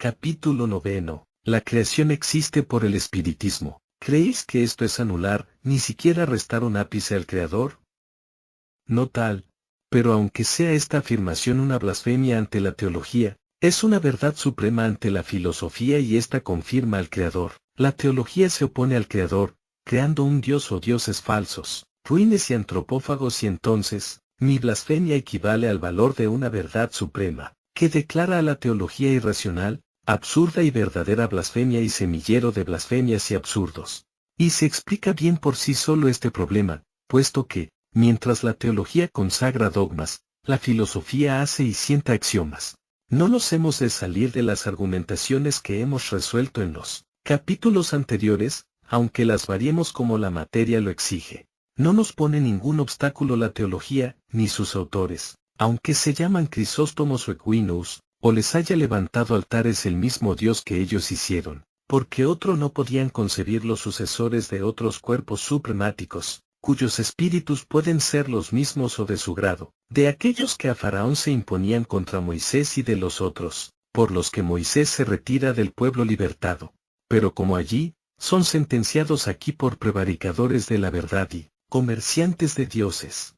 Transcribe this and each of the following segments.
Capítulo 9. La creación existe por el espiritismo. ¿Creéis que esto es anular, ni siquiera restar un ápice al Creador? No tal. Pero aunque sea esta afirmación una blasfemia ante la teología, es una verdad suprema ante la filosofía y esta confirma al Creador. La teología se opone al Creador, creando un Dios o dioses falsos, ruines y antropófagos, y entonces, mi blasfemia equivale al valor de una verdad suprema, que declara a la teología irracional, absurda y verdadera blasfemia y semillero de blasfemias y absurdos. Y se explica bien por sí solo este problema, puesto que, mientras la teología consagra dogmas, la filosofía hace y sienta axiomas. No nos hemos de salir de las argumentaciones que hemos resuelto en los capítulos anteriores, aunque las variemos como la materia lo exige. No nos pone ningún obstáculo la teología, ni sus autores, aunque se llaman Crisóstomos o Equinus, o les haya levantado altares el mismo Dios que ellos hicieron, porque otro no podían concebir los sucesores de otros cuerpos supremáticos, cuyos espíritus pueden ser los mismos o de su grado, de aquellos que a Faraón se imponían contra Moisés y de los otros, por los que Moisés se retira del pueblo libertado. Pero como allí, son sentenciados aquí por prevaricadores de la verdad y comerciantes de dioses.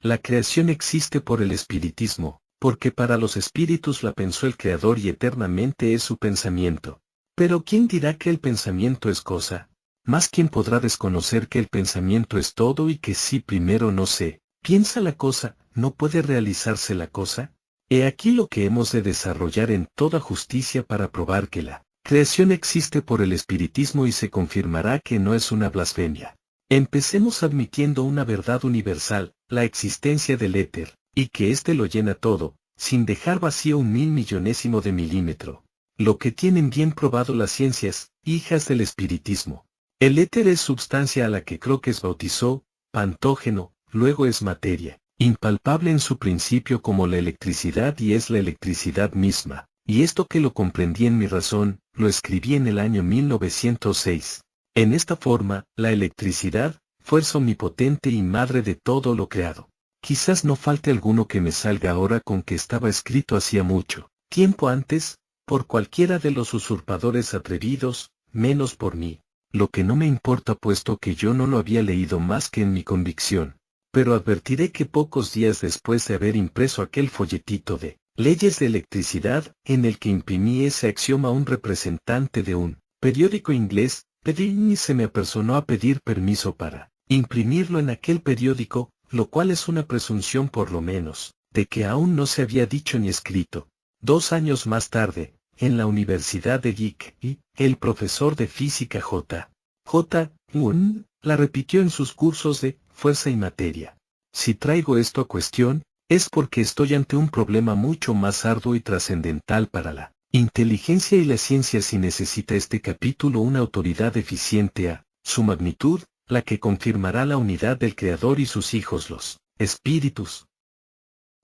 La creación existe por el espiritismo, porque para los espíritus la pensó el Creador y eternamente es su pensamiento. Pero ¿quién dirá que el pensamiento es cosa? Más ¿quién podrá desconocer que el pensamiento es todo y que si primero no se piensa la cosa, no puede realizarse la cosa? He aquí lo que hemos de desarrollar en toda justicia para probar que la creación existe por el espiritismo y se confirmará que no es una blasfemia. Empecemos admitiendo una verdad universal, la existencia del éter, y que éste lo llena todo, sin dejar vacío un 1.000.000.000º de milímetro. Lo que tienen bien probado las ciencias, hijas del espiritismo. El éter es substancia a la que Crookes bautizó pantógeno, luego es materia, impalpable en su principio como la electricidad y es la electricidad misma, y esto que lo comprendí en mi razón, lo escribí en el año 1906. En esta forma, la electricidad, fuerza omnipotente y madre de todo lo creado. Quizás no falte alguno que me salga ahora con que estaba escrito hacía mucho tiempo antes, por cualquiera de los usurpadores atrevidos, menos por mí. Lo que no me importa puesto que yo no lo había leído más que en mi convicción. Pero advertiré que pocos días después de haber impreso aquel folletito de leyes de electricidad, en el que imprimí ese axioma a un representante de un periódico inglés, Pedrini se me apersonó a pedir permiso para imprimirlo en aquel periódico, lo cual es una presunción por lo menos, de que aún no se había dicho ni escrito. 2 años más tarde, en la Universidad de Geek, el profesor de física J. Wundt, la repitió en sus cursos de fuerza y materia. Si traigo esto a cuestión, es porque estoy ante un problema mucho más arduo y trascendental para la inteligencia y la ciencia si necesita este capítulo una autoridad eficiente a su magnitud, la que confirmará la unidad del Creador y sus hijos los espíritus.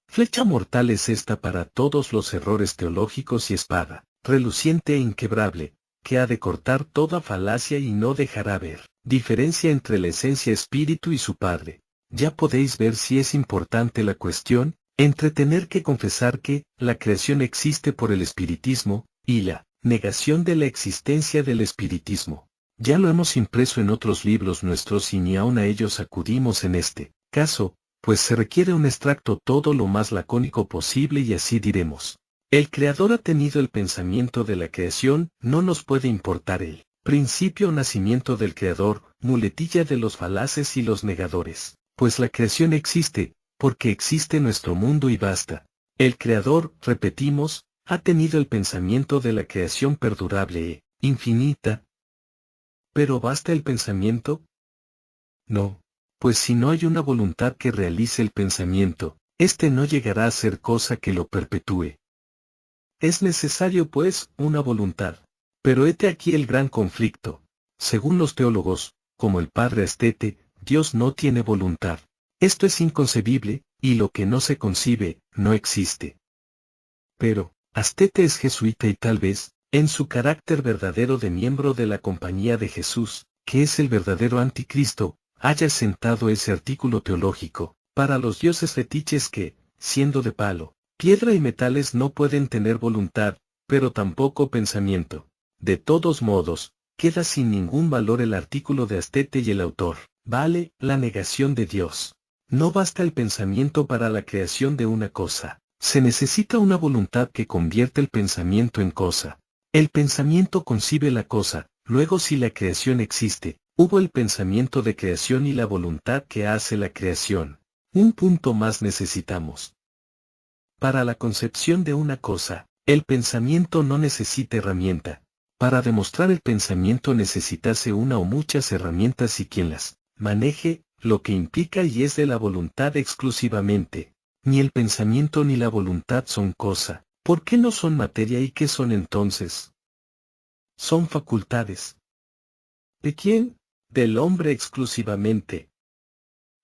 Flecha mortal es esta para todos los errores teológicos y espada, reluciente e inquebrable, que ha de cortar toda falacia y no dejará ver diferencia entre la esencia espíritu y su Padre. Ya podéis ver si es importante la cuestión, entre tener que confesar que la creación existe por el espiritismo, y la negación de la existencia del espiritismo. Ya lo hemos impreso en otros libros nuestros y ni aun a ellos acudimos en este caso, pues se requiere un extracto todo lo más lacónico posible y así diremos. El Creador ha tenido el pensamiento de la creación, no nos puede importar el principio o nacimiento del Creador, muletilla de los falaces y los negadores, pues la creación existe, porque existe nuestro mundo y basta. El Creador, repetimos, ha tenido el pensamiento de la creación perdurable e infinita. ¿Pero basta el pensamiento? No. Pues si no hay una voluntad que realice el pensamiento, éste no llegará a ser cosa que lo perpetúe. Es necesario pues, una voluntad. Pero hete aquí el gran conflicto. Según los teólogos, como el padre Astete, Dios no tiene voluntad. Esto es inconcebible, y lo que no se concibe, no existe. Pero, Astete es jesuita y tal vez, en su carácter verdadero de miembro de la Compañía de Jesús, que es el verdadero anticristo, haya sentado ese artículo teológico, para los dioses fetiches que, siendo de palo, piedra y metales no pueden tener voluntad, pero tampoco pensamiento. De todos modos, queda sin ningún valor el artículo de Astete y el autor. Vale, la negación de Dios. No basta el pensamiento para la creación de una cosa. Se necesita una voluntad que convierte el pensamiento en cosa. El pensamiento concibe la cosa, luego si la creación existe, hubo el pensamiento de creación y la voluntad que hace la creación. Un punto más necesitamos. Para la concepción de una cosa, el pensamiento no necesita herramienta. Para demostrar el pensamiento necesitase una o muchas herramientas y quien las maneje, lo que implica y es de la voluntad exclusivamente. Ni el pensamiento ni la voluntad son cosa. ¿Por qué no son materia y qué son entonces? Son facultades. ¿De quién? Del hombre exclusivamente.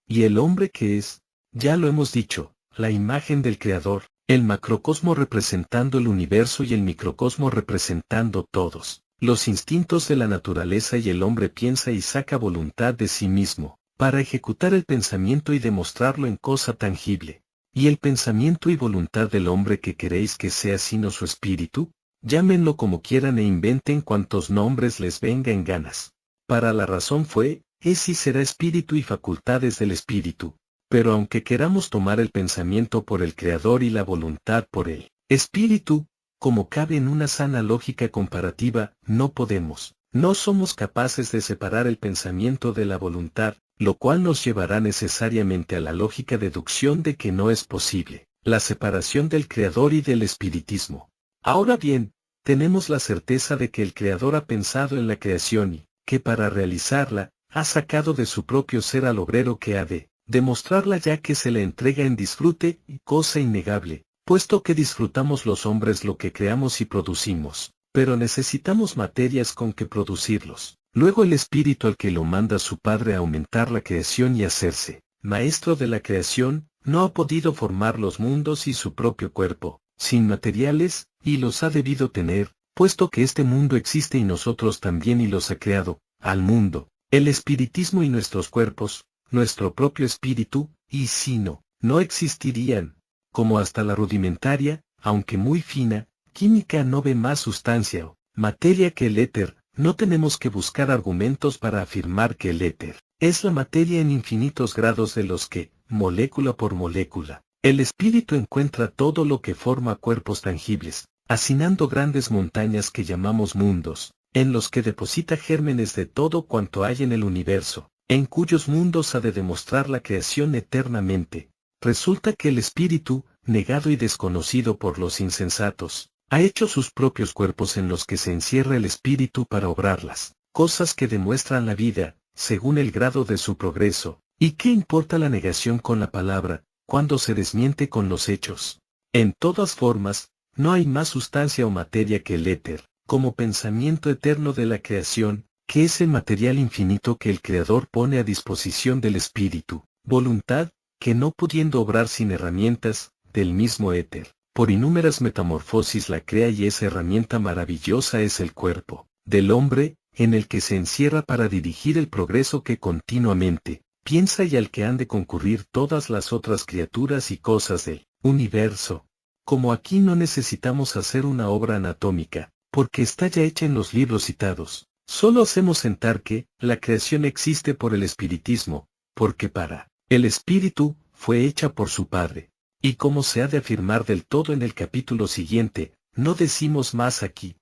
¿Y el hombre qué es? Ya lo hemos dicho, la imagen del Creador, el macrocosmo representando el universo y el microcosmo representando todos los instintos de la naturaleza, y el hombre piensa y saca voluntad de sí mismo, para ejecutar el pensamiento y demostrarlo en cosa tangible. ¿Y el pensamiento y voluntad del hombre que queréis que sea sino su espíritu? Llámenlo como quieran e inventen cuantos nombres les venga en ganas. Para la razón fue, es y será espíritu y facultades del espíritu. Pero aunque queramos tomar el pensamiento por el Creador y la voluntad por el espíritu, como cabe en una sana lógica comparativa, no podemos. No somos capaces de separar el pensamiento de la voluntad, lo cual nos llevará necesariamente a la lógica deducción de que no es posible la separación del Creador y del espiritismo. Ahora bien, tenemos la certeza de que el Creador ha pensado en la creación y que para realizarla, ha sacado de su propio ser al obrero que ha de demostrarla, ya que se le entrega en disfrute, cosa innegable, puesto que disfrutamos los hombres lo que creamos y producimos, pero necesitamos materias con que producirlos. Luego el espíritu al que lo manda su Padre a aumentar la creación y hacerse maestro de la creación, no ha podido formar los mundos y su propio cuerpo, sin materiales, y los ha debido tener, puesto que este mundo existe y nosotros también, y los ha creado, al mundo, el espiritismo y nuestros cuerpos, nuestro propio espíritu, y si no, no existirían. Como hasta la rudimentaria, aunque muy fina, química no ve más sustancia o materia que el éter, no tenemos que buscar argumentos para afirmar que el éter es la materia en infinitos grados de los que, molécula por molécula, el espíritu encuentra todo lo que forma cuerpos tangibles, hacinando grandes montañas que llamamos mundos, en los que deposita gérmenes de todo cuanto hay en el universo, en cuyos mundos ha de demostrar la creación eternamente. Resulta que el espíritu, negado y desconocido por los insensatos, ha hecho sus propios cuerpos en los que se encierra el espíritu para obrarlas, cosas que demuestran la vida, según el grado de su progreso. ¿Y qué importa la negación con la palabra, cuando se desmiente con los hechos? En todas formas, no hay más sustancia o materia que el éter, como pensamiento eterno de la creación, que es el material infinito que el Creador pone a disposición del espíritu, voluntad, que no pudiendo obrar sin herramientas, del mismo éter, por innúmeras metamorfosis la crea, y esa herramienta maravillosa es el cuerpo del hombre, en el que se encierra para dirigir el progreso que continuamente piensa y al que han de concurrir todas las otras criaturas y cosas del universo. Como aquí no necesitamos hacer una obra anatómica, porque está ya hecha en los libros citados, solo hacemos sentar que la creación existe por el espiritismo, porque para el espíritu fue hecha por su Padre. Y como se ha de afirmar del todo en el capítulo siguiente, no decimos más aquí.